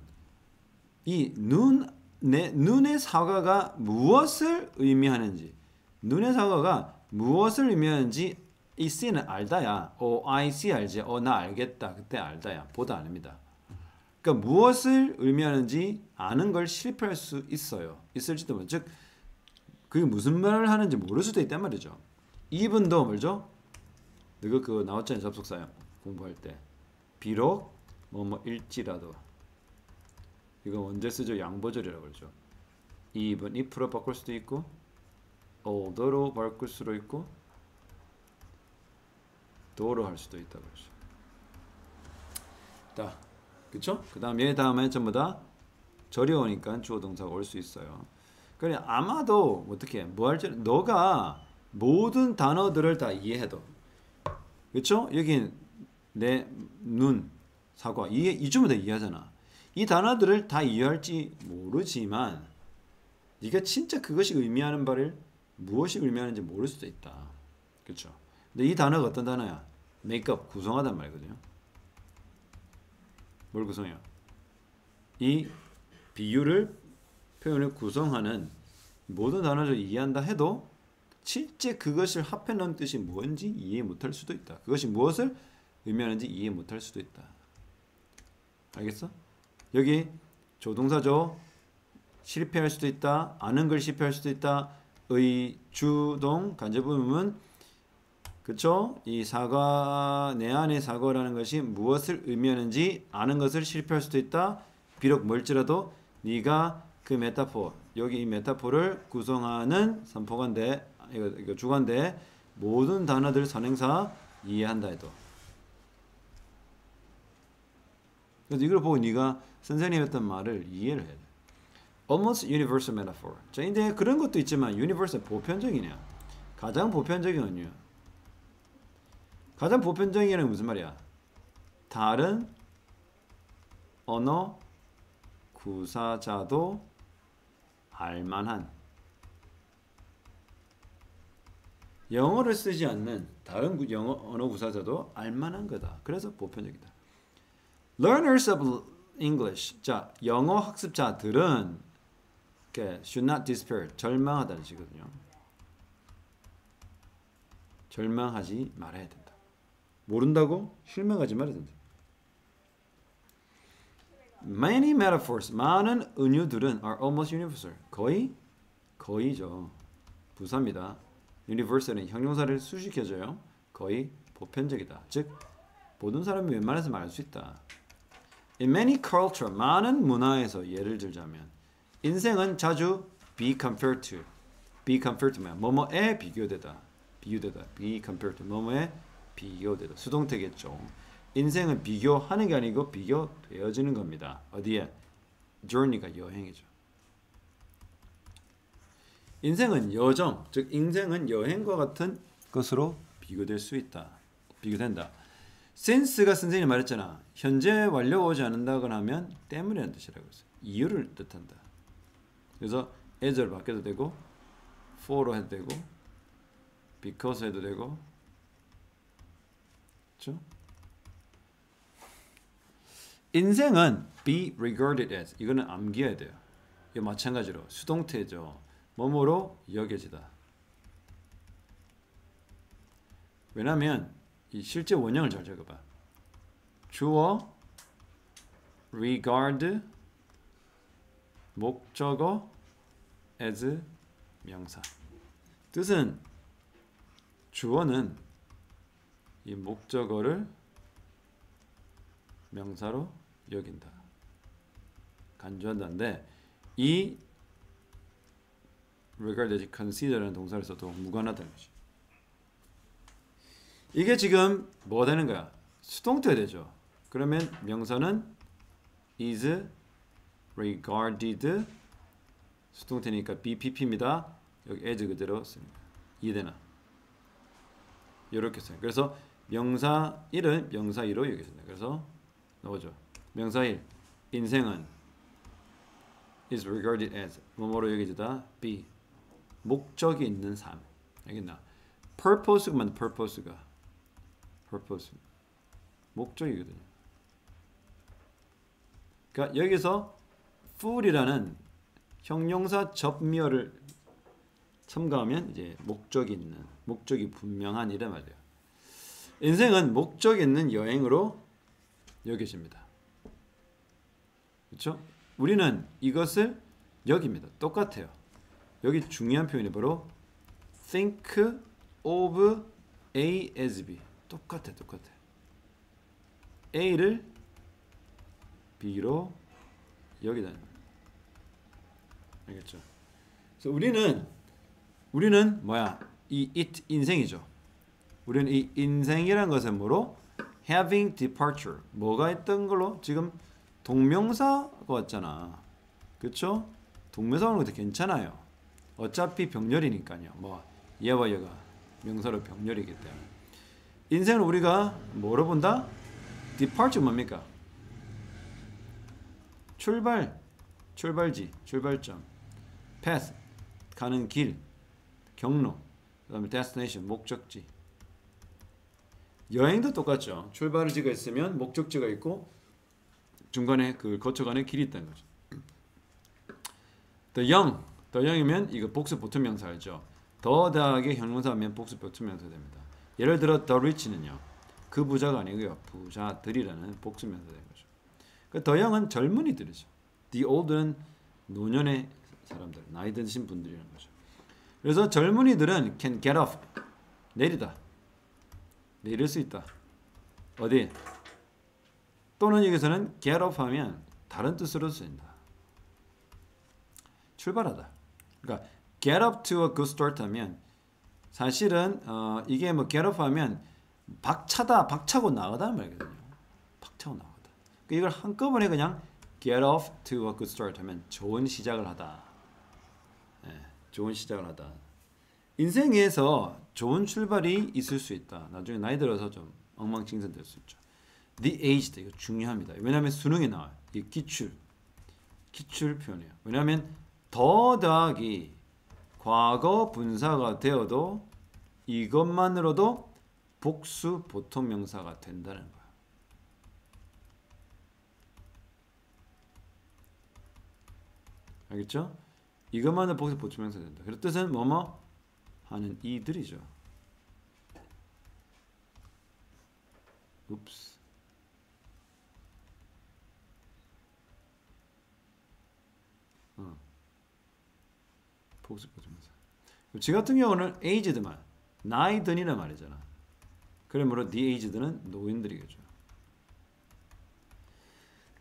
이 눈의 사과가 무엇을 의미하는지, 눈의 사과가 무엇을 의미하는지 이 C는 알다야. I see 알지. 나 알겠다. 그때 알다야. 보다 아닙니다. 그러니까 무엇을 의미하는지 아는 걸 실패할 수 있어요. 있을지도 모르죠. 즉 그게 무슨 말을 하는지 모를 수도 있단 말이죠. even도 뭐죠? 너가 그거 나왔잖아요. 접속사요. 공부할 때. 비록 일지라도. 이거 언제 쓰죠? 양보절이라고 그러죠. even if로 바꿀 수도 있고 although로 바꿀 수도 있고 thought로 할 수도 있다고 그러죠. 자, 그쵸? 그 다음 얘 다음에 전부 다 절이 오니까 주어 동사가 올 수 있어요. 그래 아마도 어떻게 뭐 할지 너가 모든 단어들을 다 이해해도 그쵸? 여기 내 눈 사과 이 주면 다 이해하잖아. 이 단어들을 다 이해할지 모르지만 네가 진짜 그것이 의미하는 바를 무엇이 의미하는지 모를 수도 있다. 그렇죠? 근데 이 단어가 어떤 단어야? 메이크업 구성하단 말이거든요. 뭘 구성해요? 이 비유를 표현을 구성하는 모든 단어를 이해한다 해도 실제 그것을 합해 놓은 뜻이 뭔지 이해 못할 수도 있다. 그것이 무엇을 의미하는지 이해 못할 수도 있다. 알겠어? 여기 조동사죠. 실패할 수도 있다. 아는 걸 실패할 수도 있다. 의주동 간접부음은 그쵸? 이 사과 내 안의 사과라는 것이 무엇을 의미하는지 아는 것을 실패할 수도 있다. 비록 멀지라도 네가 그 메타포 여기 이 메타포를 구성하는 선포관대 이거 주관대 모든 단어들 선행사 이해한다 해도. 그래서 이걸 보고 네가 선생님이 했던 말을 이해를 해야 돼. Almost universal metaphor. 자, 이제 그런 것도 있지만 universal 보편적이냐? 가장 보편적인 언유. 가장 보편적인 게 무슨 말이야? 다른 언어 구사자도 알만한 영어를 쓰지 않는 다른 언어 구사자도 알만한 거다. 그래서 보편적이다. Learners of English. 자, 영어 학습자들은 should not despair. 절망하다는 뜻이거든요. 절망하지 말아야 된다. 모른다고 실망하지 말아야 된다. Many metaphors. 많은 은유들은 are almost universal. 거의죠. 부사입니다. universal은 형용사를 수식해줘요. 거의 보편적이다. 즉 모든 사람이 웬만해서 말할 수 있다. In many culture, 많은 문화에서 예를 들자면 인생은 자주 be compared to. be compared to 뭐뭐에 비교되다. 비교되다. be compared to 뭐뭐에 비교되다. 수동태겠죠. 인생은 비교하는 게 아니고 비교되어지는 겁니다. 어디에? journey가 여행이죠. 인생은 여정, 즉 인생은 여행과 같은 것으로 비교될 수 있다. 비교된다. since가 선생님이 말했잖아. 현재 완료가 오지 않는다거나 하면 때문이라는 뜻이라고 했어요. 이유를 뜻한다. 그래서 as를 바뀌어도 되고 for로 해도 되고 because 해도 되고 그렇죠? 인생은 be regarded as 이거는 암기해야 돼요. 이거 마찬가지로 수동태죠. 뭐뭐로 여겨지다. 왜냐하면 이 실제 원형을 잘 적어봐. 주어 regard 목적어 as 명사. 뜻은 주어는 이 목적어를 명사로 여긴다. 간주한다는데 이 regard, consider라는 동사를 써도 무관하다는 것이. 이게 지금 뭐가 되는 거야? 수동태가 되죠. 그러면 명사는 is regarded 수동태니까 BPP입니다. 여기 as 그대로 씁니다. 이해되나? 이렇게 써요. 그래서 명사 1은 명사 2로 여겨진다. 그래서 나오죠. 명사 1 인생은 is regarded as 뭐뭐로 여겨지다. B 목적이 있는 삶. 알겠나? purpose가 맞는 purpose 목적이거든요. 그러니까 여기서 ful이라는 형용사 접미어를 첨가하면 이제 목적이 있는, 목적이 분명한 이란 말이에요. 인생은 목적이 있는 여행으로 여겨집니다. 그렇죠? 우리는 이것을 여깁니다. 똑같아요. 여기 중요한 표현이 바로 think of A as B. 똑같아. A를 B로 여기다. 알겠죠? 그래서 우리는 뭐야? 이 it 인생이죠. 우리는 이 인생이란 것은 뭐로? having departure. 뭐가 있던 걸로? 지금 동명사가 왔잖아. 그렇죠? 동명사가 오는 것도 괜찮아요. 어차피 병렬이니까요. 뭐 얘와 얘가 명사로 병렬이기 때문에. 인생을 우리가 뭐로 본다? departure 뭡니까? 출발지, 출발점. path, 가는 길, 경로. 그 다음에 destination, 목적지. 여행도 똑같죠. 출발지가 있으면 목적지가 있고 중간에 그 거쳐가는 길이 있다는 거죠. the young이면 이거 복수 보통명사 알죠? 더 더하기 형용사면 복수 보통명사 됩니다. 예를 들어 the rich는요. 그 부자가 아니고요. 부자들이라는 복수명사 되는 거죠. 그 the young은 젊은이들이죠. the old는 노년의 사람들, 나이 드신 분들이라는 거죠. 그래서 젊은이들은 can get off, 내리다. 내릴 수 있다. 어디? 또는 여기서는 get off 하면 다른 뜻으로 쓰인다. 출발하다. 그러니까 get up to a good start 하면 사실은 이게 뭐 get up 하면 박차고 나가다는 말이거든요. 박차고 나가다. 그러니까 이걸 한꺼번에 그냥 get off to a good start 하면 좋은 시작을 하다. 네, 좋은 시작을 하다. 인생에서 좋은 출발이 있을 수 있다. 나중에 나이 들어서 좀 엉망진창 될 수 있죠. The aged 이거 중요합니다. 왜냐하면 수능에 나와요. 이 기출 표현이에요. 왜냐하면 더 더하기 과거 분사가 되어도 이것만으로도 복수 보통명사가 된다는 거야. 알겠죠? 이것만으로 복수 보통명사가 된다. 그 뜻은 뭐뭐 하는 이들이죠. 읍스. 복수 보통명사. 지 같은 경우는 aged만 나이 든이란 말이잖아. 그러므로 the aged는 노인들이겠죠.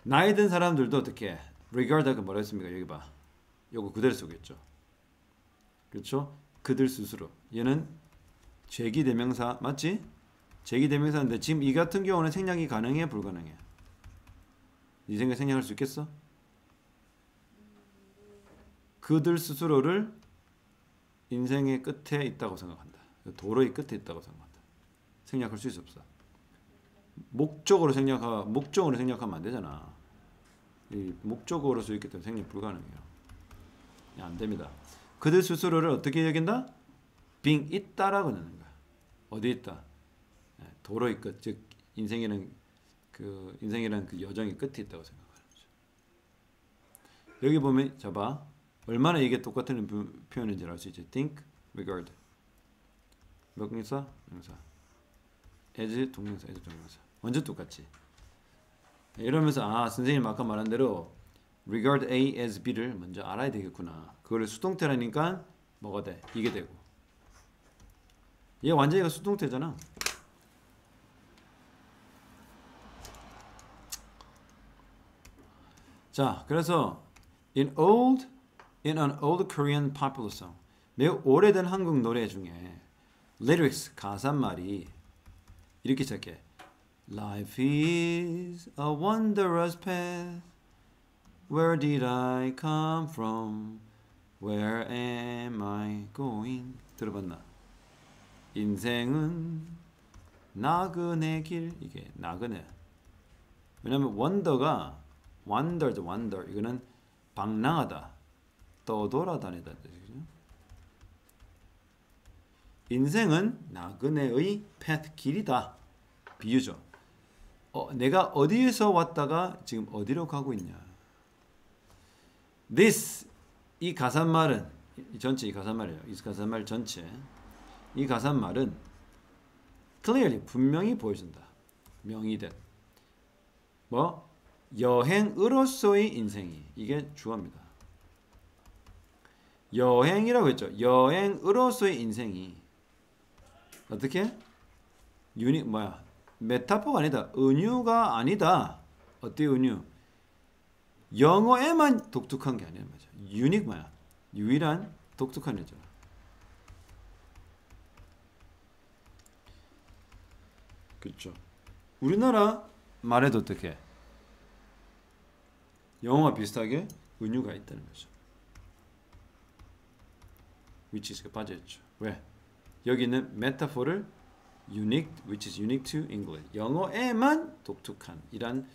나이 든 사람들도 어떻게 regard가 뭐라 했습니까? 여기 봐. 요거 그대로 쓰겠죠. 그렇죠? 그들 스스로. 얘는 제기대명사 맞지? 제기대명사인데 지금 이 같은 경우는 생략이 가능해 불가능해? 네 생각 생략할 수 있겠어? 그들 스스로를 인생의 끝에 있다고 생각한다. 도로의 끝에 있다고 생각한다. 생략할 수 있어 없어? 목적으로 생략하면 안 되잖아. 이 목적어로 쓰였기 때문에 생략 불가능해요. 안 됩니다. 그들 스스로를 어떻게 여긴다? being 있다라고 넣는 거야. 어디 있다? 도로의 끝, 즉 인생이라는 그 여정의 끝에 있다고 생각하는 거죠. 여기 보면 봐. 얼마나 이게 똑같은 표현인지 알 수 있지. think, regard. 명사, 명사. as 동명사, as 동명사. 완전 똑같지. 이러면서 선생님 아까 말한 대로 regard A as B를 먼저 알아야 되겠구나. 그거를 수동태라니까 뭐가 돼? 이게 되고. 얘 완전히 수동태잖아. 자, 그래서 in an old Korean popular song, 매우 오래된 한국 노래 중에 lyrics 가사말이 이렇게 시작해. Life is a wondrous path. Where did I come from? Where am I going? 들어봤나? 인생은 나그네 길. 이게 나그네. 왜냐면 wonder가 wonder 이거는 방랑하다, 떠돌아다니다 뜻이죠. 인생은 나그네의 path 길이다. 비유죠. 내가 어디에서 왔다가 지금 어디로 가고 있냐. This 이 가사말은 전체 이 가사말이에요. 이 가사말 전체 이 가사말은 clearly 분명히 보여준다. 명의된 뭐 여행으로서의 인생이 이게 주어입니다. 여행이라고 했죠. 여행으로서의 인생이 어떻게? 메타포가 아니다. 은유가 아니다. 어때 은유? 영어에만 독특한 게 아니란 말이죠. 유닉 유일한 독특한 여자. 그렇죠. 우리나라 말에도 어떻게? 영어와 비슷하게 은유가 있다는 거죠. which is가 빠져있죠. 왜? 여기 있는 메타포를 unique, which is unique to English. 영어에만 독특한 이란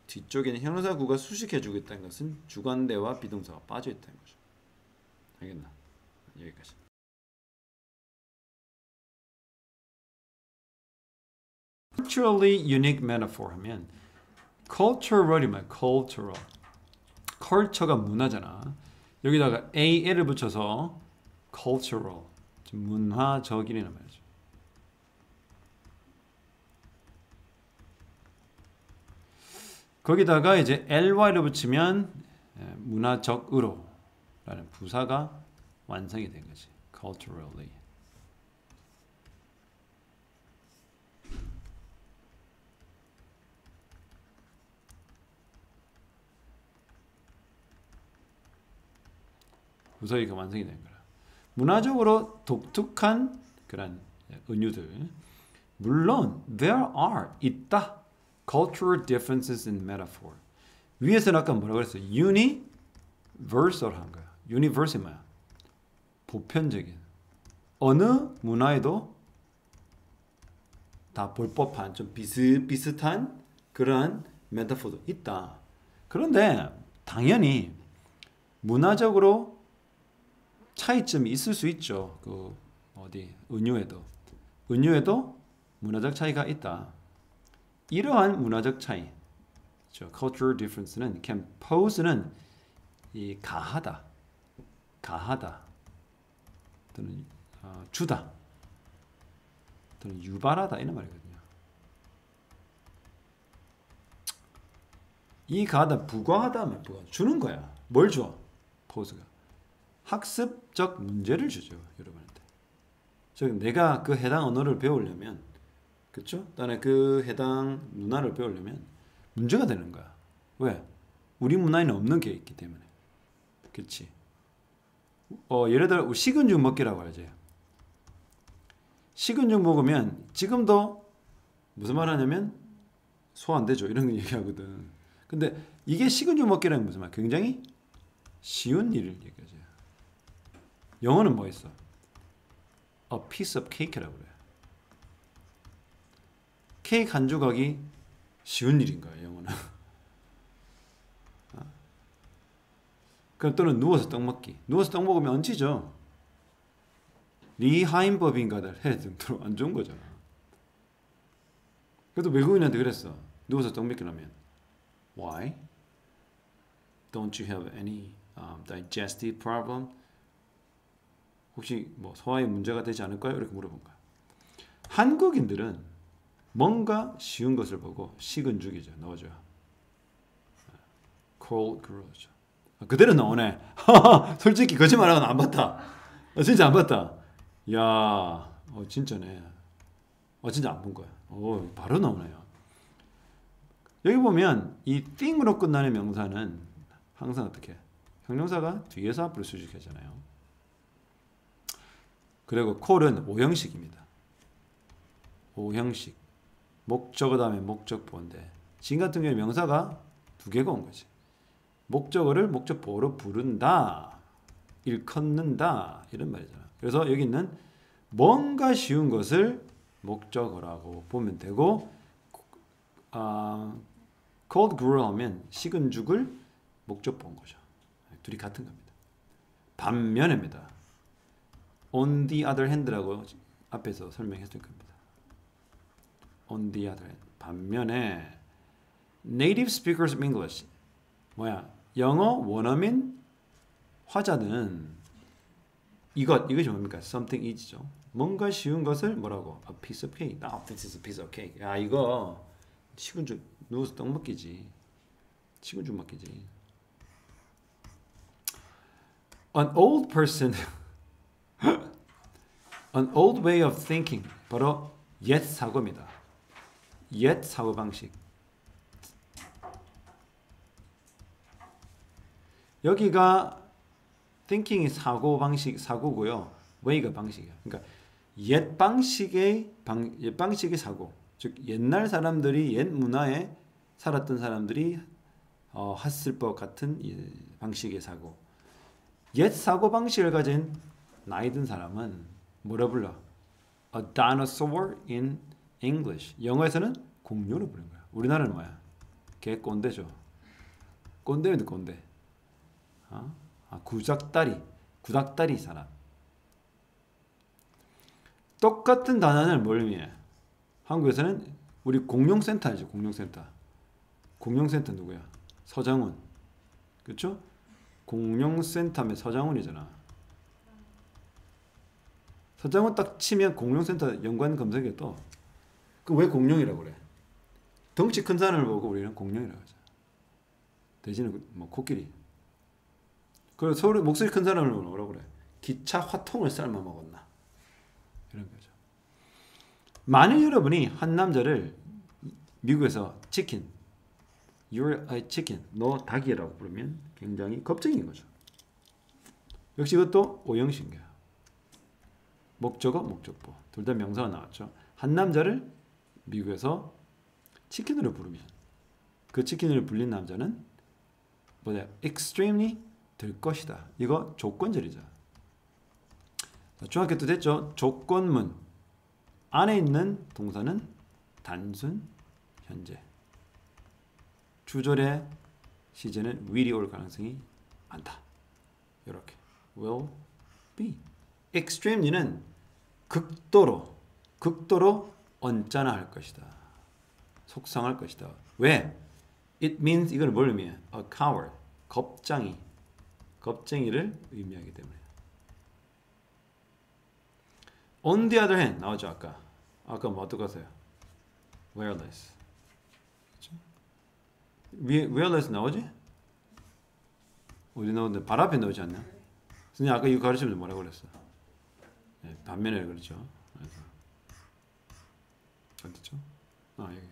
뒤쪽에는 형용사구가 수식해주고 있다는 것은 주관대와 비동사가 빠져있다는 거죠. 알겠나? 여기까지. Culturally unique metaphor 하면 cultural이면 cultural. culture가 문화잖아. 여기다가 al을 붙여서 cultural, 문화적이라는 말이죠. 거기다가 이제 ly를 붙이면 문화적으로 라는 부사가 완성이 된 거지. culturally. 부사가 완성이 된 거라. 문화적으로 독특한 그런 은유들. 물론 there are 있다. cultural differences in metaphor. 위에서는 아까 뭐라고 그랬어요? universal 한 거야. universal 뭐야? 보편적인. 어느 문화에도 다 볼 법한 좀 비슷비슷한 그러한 메타포도 있다. 그런데 당연히 문화적으로 차이점이 있을 수 있죠. 그 어디 은유에도 문화적 차이가 있다. 이러한 문화적 차이, 그렇죠? cultural difference는 can pose는 이 가하다 또는 주다 또는 유발하다 이런 말이거든요. 이 가하다 부과하다 하면 주는 거야. 뭘 줘? pose가 학습적 문제를 주죠, 여러분한테. 즉 내가 그 해당 언어를 배우려면, 그렇죠? 또는 그 해당 문화를 배우려면 문제가 되는 거야. 왜? 우리 문화에는 없는 게 있기 때문에. 그렇지? 예를 들어 식은 죽 먹기라고 하죠. 식은 죽 먹으면 지금도 무슨 말 하냐면 소화 안 되죠. 이런 거 얘기하거든. 근데 이게 식은 죽 먹기라는 무슨 말? 굉장히 쉬운 일을 얘기하죠. 영어는 뭐 있어? A piece of cake라고 그래. 케이크 한 조각이 쉬운 일인 거야, 영어는. 그럼 또는 누워서 떡 먹기. 누워서 떡 먹으면 얹히죠. 리하인법인가를 해 정도로 안 좋은 거잖아. 그래도 외국인한테 그랬어. 누워서 떡 먹기 하면 Why? Don't you have any digestive problem? 혹시 뭐 소화에 문제가 되지 않을까요? 이렇게 물어본 거야. 한국인들은 뭔가 쉬운 것을 보고 식은 죽이죠. 넣어줘요. cold gruel죠. 그대로 나오네. 솔직히 거짓말하고는 안 봤다. 진짜 안 봤다. 야, 진짜네. 진짜 안 본 거야. 바로 나오네요. 여기 보면 이 thing으로 끝나는 명사는 항상 어떻게? 형용사가 뒤에서 앞으로 수식하잖아요. 그리고 call은 오형식입니다. 오형식. 목적어 다음에 목적보인데 지금 같은 경우에 명사가 두 개가 온 거지. 목적어를 목적보로 부른다, 일컫는다 이런 말이잖아. 그래서 여기 있는 뭔가 쉬운 것을 목적어라고 보면 되고, cold gruel 하면 식은 죽을 목적보인 거죠. 둘이 같은 겁니다. 반면입니다. on the other hand라고 앞에서 설명했을 겁니다. on the other hand. 반면에 native speakers of English 뭐야? 영어 원어민 화자는 이것이 뭡니까? something is죠. 뭔가 쉬운 것을 뭐라고? a piece of cake. This is a piece of cake. 야, 이거 식은 죽 누워서 떡 먹기지. 식은 죽 먹기지. An old person an old way of thinking. 바로 옛 사고입니다. 옛 사고 방식. 여기가 thinking이 사고 방식, 사고고요. way가 방식이야. 그러니까 옛 방식의 사고. 즉 옛날 사람들이 옛 문화에 살았던 사람들이 했을 것 같은 방식의 사고. 옛 사고 방식을 가진 나이 든 사람은 뭐라 불러? A dinosaur in English. 영어에서는 공룡을 부르는 거야. 우리나라는 뭐야? 개 꼰대죠. 꼰대는 꼰대. 구닥다리 사람. 똑같은 단어는 뭘 의미해? 한국에서는 우리 공룡센터 알죠? 공룡센터. 공룡센터 누구야? 서장훈. 그렇죠? 공룡센터면 서장훈이잖아. 서장훈 딱 치면 공룡센터 연관 검색에 또. 그 왜 공룡이라고 그래? 덩치 큰 사람을 보고 우리는 공룡이라고 하죠. 대신에 뭐 코끼리. 그리고 서울 목소리 큰 사람을 뭐라고 그래? 기차 화통을 삶아 먹었나? 이런 거죠. 만일 여러분이 한 남자를 미국에서 치킨, you're a chicken, 너 닭이라고 부르면 굉장히 겁쟁인 거죠. 역시 이것도 오형식인 거야. 목적어, 목적보. 둘 다 명사가 나왔죠. 한 남자를 미국에서 치킨으로 부르면 그 치킨으로 불린 남자는 뭐냐? extremely 될 것이다. 이거 조건절이죠. 중학교 때 됐죠? 조건문 안에 있는 동사는 단순 현재. 주절의 시제는 will이 올 가능성이 많다. 이렇게 will be. extremely는 극도로 언짢아 할 것이다. 속상할 것이다. 왜? It means 이걸 뭘 의미해? A coward. 겁쟁이를 의미하기 때문에. On the other hand 나오죠. 아까 뭐 어떡하세요? Whereas. 그렇죠? Whereas 나오지? 어디 나오는데 발 앞에 나오지 않나? 선생님 아까 이거 가르치면서 뭐라고 그랬어? 네, 반면에 그렇죠. 그래서 어딨죠? 아 여기.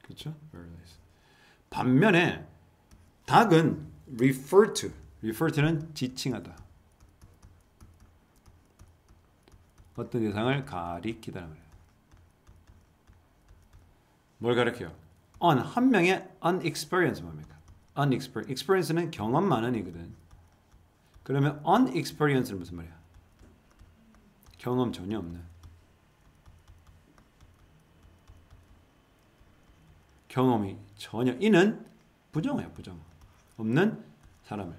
그렇죠? Very nice. 반면에 닭은 refer to는 지칭하다. 어떤 대상을 가리키다는 거예요. 뭘 가리켜요? 한 명의 unexperienced 뭡니까? experience는 경험 많은이거든. 그러면 unexperienced는 무슨 말이야? 경험 전혀 없는. 경험이 전혀 이는 부정어야 부정어. 없는 사람을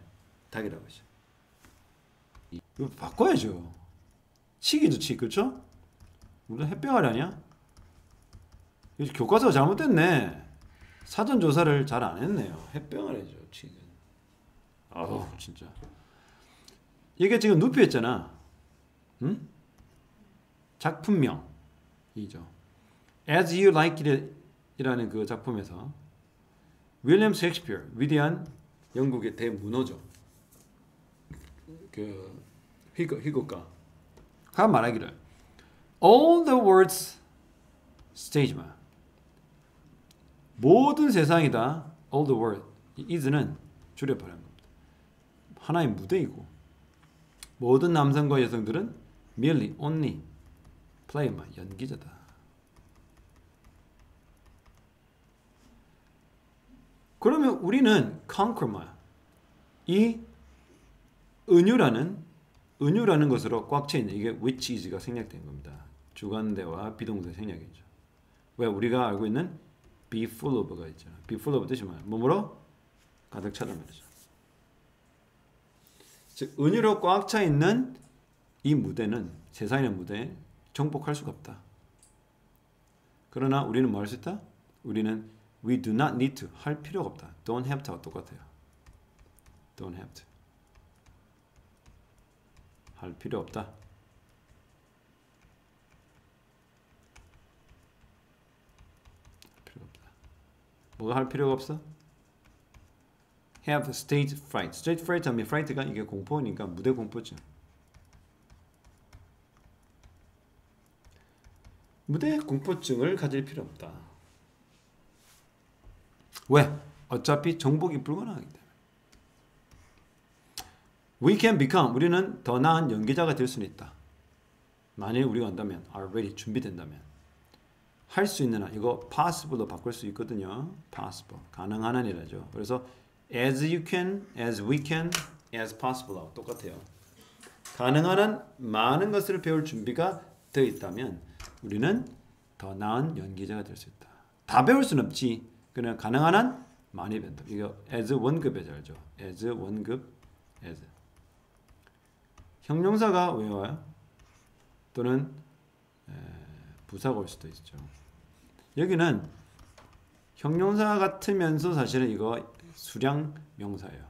닭이라고 하죠. 이거 바꿔야죠. 치기도 치, 그렇죠? 우리 햇병아리 아니야? 교과서가 잘못됐네. 사전 조사를 잘 안 했네요. 햇병아리죠, 치기. 아우 진짜. 이게 지금 누피했잖아. 응? 작품명이죠. As You Like It 이라는 그 작품에서 윌리엄 셰익스피어, 위대한 영국의 대문호죠. 그 희곡가가 말하기를 All the world's stage만 모든 세상이다. All the world is는 줄여버리는 겁니다. 하나의 무대이고 모든 남성과 여성들은 merely, only play만 연기자다. 그러면 우리는 conquer만 이 은유라는 것으로 꽉 차 있는 이게 which is가 생략된 겁니다. 주관대와 비동사 생략이죠. 왜 우리가 알고 있는 be full of가 있잖아. be full of 뜻이 뭐야? 뭐뭐로 가득 차단 말이죠. 즉 은유로 꽉 차 있는 이 무대는 세상의 무대에 정복할 수가 없다. 그러나 우리는 뭐 할 수 있다? 우리는 we do not need to 할 필요가 없다. don't have to와 똑같아요. don't have to 할 필요 없다. 필요가 없다. 뭐가 할 필요가 없어? have stage fright. stage fright 하면 fright가 이게 공포니까 무대 공포죠. 무대 공포증을 가질 필요 없다. 왜? 어차피 정복이 불가능하기 때문에. We can become. 우리는 더 나은 연기자가 될 수는 있다. 만일 우리가 한다면, are ready, 준비된다면. 할 수 있는 한, 이거 possible로 바꿀 수 있거든요. possible, 가능한 한이라죠. 그래서 as you can, as we can, as possible하고 똑같아요. 가능한 한 많은 것을 배울 준비가 되어 있다면 우리는 더 나은 연기자가 될 수 있다. 다 배울 수는 없지. 그냥 가능한 한 많이 배운다. 이거 as 원급에 잘죠. as 원급, as. 형용사가 왜 와요? 또는 부사가 올 수도 있죠. 여기는 형용사 같으면서 사실은 이거 수량 명사예요.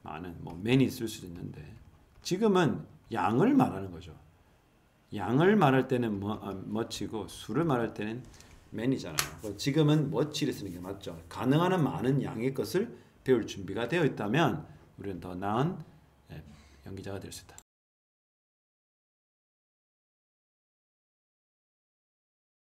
많은 뭐 many 쓸 수도 있는데 지금은 양을 말하는 거죠. 양을 말할 때는 much이고 수를 말할 때는 many잖아요. 지금은 much를 쓰는 게 맞죠. 가능한 한 많은 양의 것을 배울 준비가 되어 있다면 우리는 더 나은 연기자가 될 수 있다.